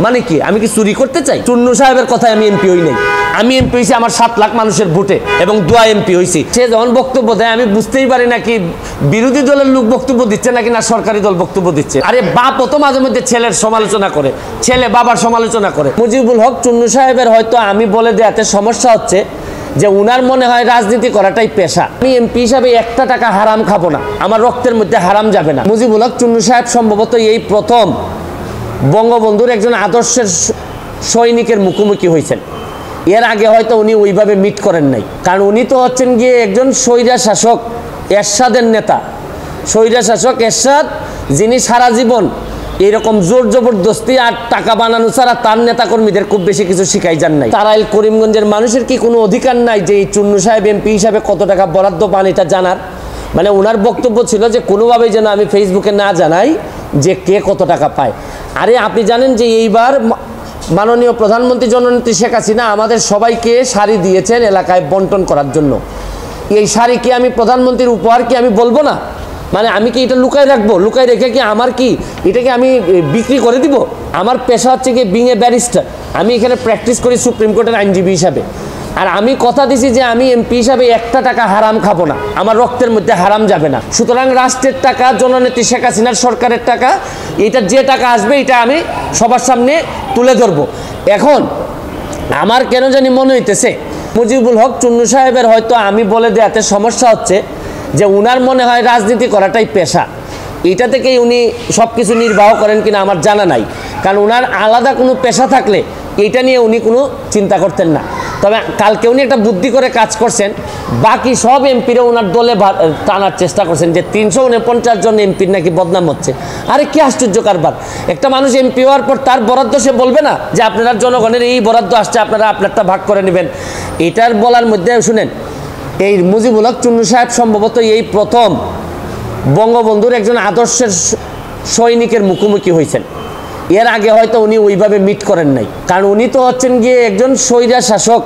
মানে কি আমি কি চুরি করতে চাই? চুন্নু সাহেবের কথায় আমি এমপি হই নাই। আমি এমপি হয়েছি আমার 7 লাখ মানুষের ভোটে এবং দোয়া এমপি হয়েছি। সে যখন বক্তব্য দেয় আমি বুঝতেই পারি না কি বিরোধী দলের লোক বক্তব্য দিচ্ছে নাকি না সরকারি দল বক্তব্য দিচ্ছে। আরে বাপও তো মাঝে মধ্যে ছেলের সমালোচনা করে, ছেলে বাবার সমালোচনা করে। মুজিবুল হক চুন্নু সাহেবের হয়তো আমি বলে দেওয়াতে সমস্যা হচ্ছে যে উনার মনে হয় রাজনীতি করাটাই পেশা। আমি এমপি হিসাবে একটা টাকা হারাম খাবো না, আমার রক্তের মধ্যে হারাম যাবে না। মুজিবুল হক চুন্নু সাহেব সম্ভবত এই প্রথম বঙ্গবন্ধুর একজন আদর্শের সৈনিকের মুখোমুখি হয়েছেন। এর আগে হয়তো উনি ওইভাবে মিট করেন নাই, কারণ উনি তো হচ্ছেন গিয়ে একজন স্বৈরা শাসক এরশাদের নেতা। স্বৈরা শাসক এরশাদ, যিনি সারা জীবন এইরকম জোর জবরদস্তি আর টাকা বানানো ছাড়া তার নেতাকর্মীদের খুব বেশি কিছু শিখাই যান নাই। তারাইল করিমগঞ্জের মানুষের কি কোনো অধিকার নাই যে এই চুন্নু সাহেব এমপি হিসাবে কত টাকা বরাদ্দ পান এটা জানার? মানে ওনার বক্তব্য ছিল যে কোনোভাবেই যেন আমি ফেসবুকে না জানাই যে কে কত টাকা পায়। আরে আপনি জানেন যে এইবার মাননীয় প্রধানমন্ত্রী জননেত্রী শেখ হাসিনা আমাদের সবাইকে শাড়ি দিয়েছেন এলাকায় বন্টন করার জন্য। এই শাড়ি কি আমি প্রধানমন্ত্রীর উপহার কি আমি বলবো না? মানে আমি কি এটা লুকায় রাখবো? লুকায় রেখে কি আমার কি এটাকে আমি বিক্রি করে দিব? আমার পেশা হচ্ছে কি বিং এ ব্যারিস্টার। আমি এখানে প্র্যাকটিস করি সুপ্রিম কোর্টের আইনজীবী হিসাবে। আর আমি কথা দিছি যে আমি এমপি হিসাবে একটা টাকা হারাম খাবো না, আমার রক্তের মধ্যে হারাম যাবে না। সুতরাং রাষ্ট্রের টাকা, জননেত্রী শেখ হাসিনার সরকারের টাকা, এটা যে টাকা আসবে এটা আমি সবার সামনে তুলে ধরবো। এখন আমার কেন জানি মনে হইতেছে মুজিবুল হক চুন্নু সাহেবের হয়তো আমি বলে দেওয়াতে সমস্যা হচ্ছে যে উনার মনে হয় রাজনীতি করাটাই পেশা। এটা থেকেই উনি সব কিছু নির্বাহ করেন কিনা আমার জানা নাই, কারণ উনার আলাদা কোনো পেশা থাকলে এটা নিয়ে উনি কোনো চিন্তা করতেন না। তবে কালকে উনি একটা বুদ্ধি করে কাজ করছেন, বাকি সব এমপিরা ওনার দলে টানার চেষ্টা করছেন যে 349 জন এমপির নাকি বদনাম হচ্ছে। আরে কি আশ্চর্য কারবার! একটা মানুষ এমপি হওয়ার পর তার বরাদ্দ সে বলবে না যে আপনারা জনগণের এই বরাদ্দ আসছে, আপনারা আপনারটা ভাগ করে নেবেন? এটার বলার মধ্যে শুনেন, এই মুজিবুল হক চুন্নু সাহেব সম্ভবত এই প্রথম বঙ্গবন্ধুর একজন আদর্শের সৈনিকের মুখোমুখি হয়েছেন। এর আগে হয়তো উনি ওইভাবে মিট করেন নাই, কারণ উনি তো হচ্ছেন গিয়ে একজন স্বৈরা শাসক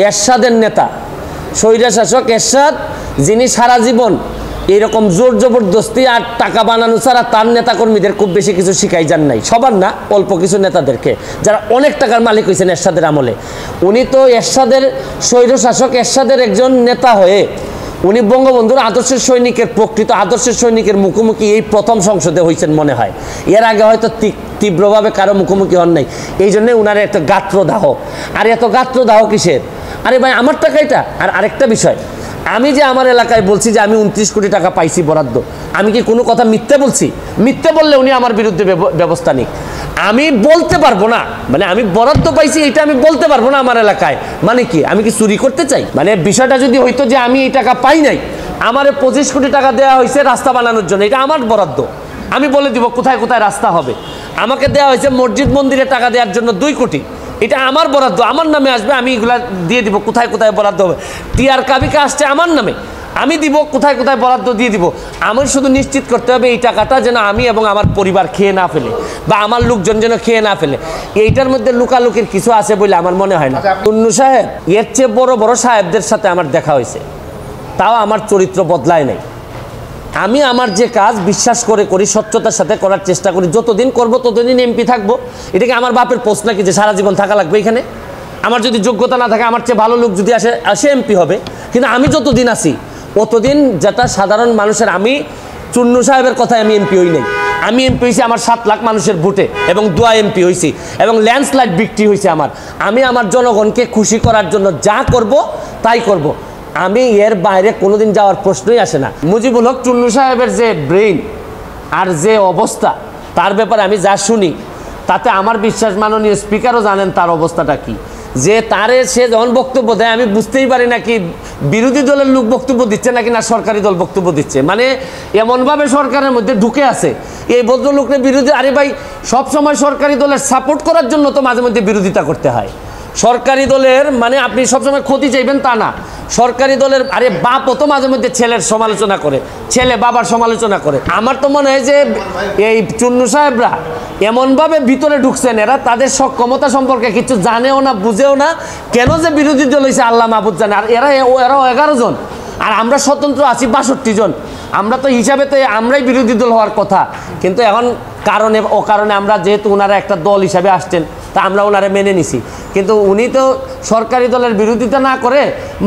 এরশাদের নেতা। স্বৈরা শাসক এরশাদ, যিনি সারা জীবন এইরকম জোর জবরদস্তি আর টাকা বানানো ছাড়া তার নেতাকর্মীদের খুব বেশি কিছু শিখাই যান নাই। সবার না, অল্প কিছু নেতাদেরকে, যারা অনেক টাকার মালিক হয়েছেন এরশাদের আমলে। উনি তো এরশাদের স্বৈর শাসক এরশাদের একজন নেতা হয়ে উনি বঙ্গবন্ধুর আদর্শের সৈনিকের, প্রকৃত আদর্শের সৈনিকের মুখোমুখি এই প্রথম সংসদে হয়েছেন মনে হয়। এর আগে হয়তো তীব্রভাবে কারো মুখোমুখি হন নাই। এই জন্যে উনার এত গাত্রদাহ। আর এত গাত্রদাহ কিসের? আরে ভাই আমার টাকা এটা। আর আরেকটা বিষয়, আমি যে আমার এলাকায় বলছি যে আমি 29 কোটি টাকা পাইছি বরাদ্দ, আমি কি কোনো কথা মিথ্যে বলছি? মিথ্যে বললে উনি আমার বিরুদ্ধে ব্যবস্থা নিক। আমি বলতে পারবো না, মানে আমি বরাদ্দ পাইছি এটা আমি বলতে পারবো না আমার এলাকায়। মানে কি আমি কি চুরি করতে চাই? মানে বিষয়টা যদি হইতো যে আমি এই টাকা পাই নাই, আমারে 25 কোটি টাকা দেওয়া হয়েছে রাস্তা বানানোর জন্য, এটা আমার বরাদ্দ, আমি বলে দিব কোথায় কোথায় রাস্তা হবে। আমাকে দেওয়া হয়েছে মসজিদ মন্দিরে টাকা দেওয়ার জন্য 2 কোটি, এটা আমার বরাদ্দ, আমার নামে আসবে, আমি এগুলা দিয়ে দিব কোথায় কোথায় বরাদ্দ হবে। টিআর কাবিকা আসছে আমার নামে, আমি দিব কোথায় কোথায় বরাদ্দ দিয়ে দিব। আমার শুধু নিশ্চিত করতে হবে এই টাকাটা যেন আমি এবং আমার পরিবার খেয়ে না ফেলে, বা আমার লোকজন যেন খেয়ে না ফেলে। এইটার মধ্যে লুকালুকির কিছু আছে বলে আমার মনে হয় না। চুন্নু সাহেব, এর চেয়ে বড় বড় সাহেবদের সাথে আমার দেখা হয়েছে, তাও আমার চরিত্র বদলায় নাই। আমি আমার যে কাজ বিশ্বাস করে করি, স্বচ্ছতার সাথে করার চেষ্টা করি। যতদিন করব ততদিন এমপি থাকবো। এটাকে আমার বাপের পোস্ট নাকি যে সারা জীবন থাকা লাগবে এখানে? আমার যদি যোগ্যতা না থাকে, আমার চেয়ে ভালো লোক যদি আসে এমপি হবে। কিন্তু আমি যতদিন আছি অতদিন যেটা সাধারণ মানুষের, আমি চুন্নু সাহেবের কথায় আমি এমপি হই নাই। আমি এমপি হয়েছি আমার 7 লাখ মানুষের ভোটে এবং দোয়া এমপি হয়েছি এবং ল্যান্ডস্লাইড ভিক্টরি হয়েছে আমার। আমি আমার জনগণকে খুশি করার জন্য যা করব তাই করব। আমি এর বাইরে কোনোদিন যাওয়ার প্রশ্নই আসে না। মুজিবুল হক চুন্নু সাহেবের যে ব্রেইন আর যে অবস্থা, তার ব্যাপারে আমি যা শুনি তাতে আমার বিশ্বাস মাননীয় স্পিকারও জানেন তার অবস্থাটা কি। যে তারে সে যখন বক্তব্য দেয় আমি বুঝতেই পারি না কি বিরোধী দলের লোক বক্তব্য দিচ্ছে নাকি না সরকারি দল বক্তব্য দিচ্ছে। মানে এমনভাবে সরকারের মধ্যে ঢুকে আছে এই ভদ্রলোককে বিরোধী। আরে ভাই, সবসময় সরকারি দলের সাপোর্ট করার জন্য তো মাঝে মধ্যে বিরোধিতা করতে হয়। সরকারি দলের মানে আপনি সবসময় ক্ষতি চাইবেন তা না। সরকারি দলের আরে বাপও তো মাঝে মধ্যে ছেলের সমালোচনা করে, ছেলে বাবার সমালোচনা করে। আমার তো মনে হয় যে এই চুন্নু সাহেবরা এমনভাবে ভিতরে ঢুকছেন, এরা তাদের সক্ষমতা সম্পর্কে কিছু জানেও না, বুঝেও না। কেন যে বিরোধী দল হয়েছে আল্লাহ মাহবুদ জানে। আর এরাও 11 জন, আর আমরা স্বতন্ত্র আছি 62 জন। আমরা তো হিসাবে তো আমরাই বিরোধী দল হওয়ার কথা, কিন্তু এখন কারণে ও কারণে আমরা যেহেতু ওনারা একটা দল হিসাবে আসছেন তা আমরা ওনারা মেনে নিছি, কিন্তু উনি তো সরকারি দলের বিরোধিতা না করে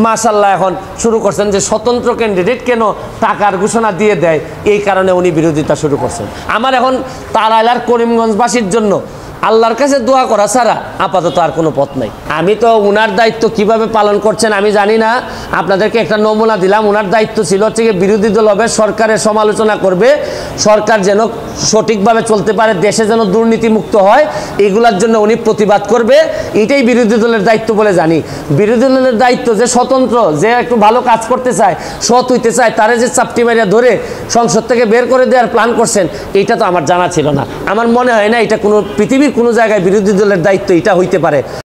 মাশাল্লাহ এখন শুরু করছেন যে স্বতন্ত্র ক্যান্ডিডেট কেন টাকার ঘোষণা দিয়ে দেয়, এই কারণে উনি বিরোধিতা শুরু করছেন। আমার এখন তারাইলার করিমগঞ্জবাসীর জন্য আল্লাহর কাছে দোয়া করা ছাড়া আপাতত আর কোনো পথ নাই। আমি তো উনার দায়িত্ব কিভাবে পালন করছেন আমি জানি না, আপনাদেরকে একটা নমুনা দিলাম। উনার দায়িত্ব ছিল হচ্ছে কি বিরোধী দল হবে, সরকারের সমালোচনা করবে, সরকার যেন সঠিকভাবে চলতে পারে, দেশে যেন দুর্নীতিমুক্ত হয়, এগুলার জন্য উনি প্রতিবাদ করবে। এটাই বিরোধী দলের দায়িত্ব বলে জানি। বিরোধী দলের দায়িত্ব যে স্বতন্ত্র, যে একটু ভালো কাজ করতে চায়, সৎ হইতে চায়, তারে যে চাপটি মারিয়া ধরে সংসদ থেকে বের করে দেওয়ার প্ল্যান করছেন, এইটা তো আমার জানা ছিল না। আমার মনে হয় না এটা কোনো পৃথিবীর কোনো জায়গায় বিরোধী দলের দায়িত্ব এটা হইতে পারে।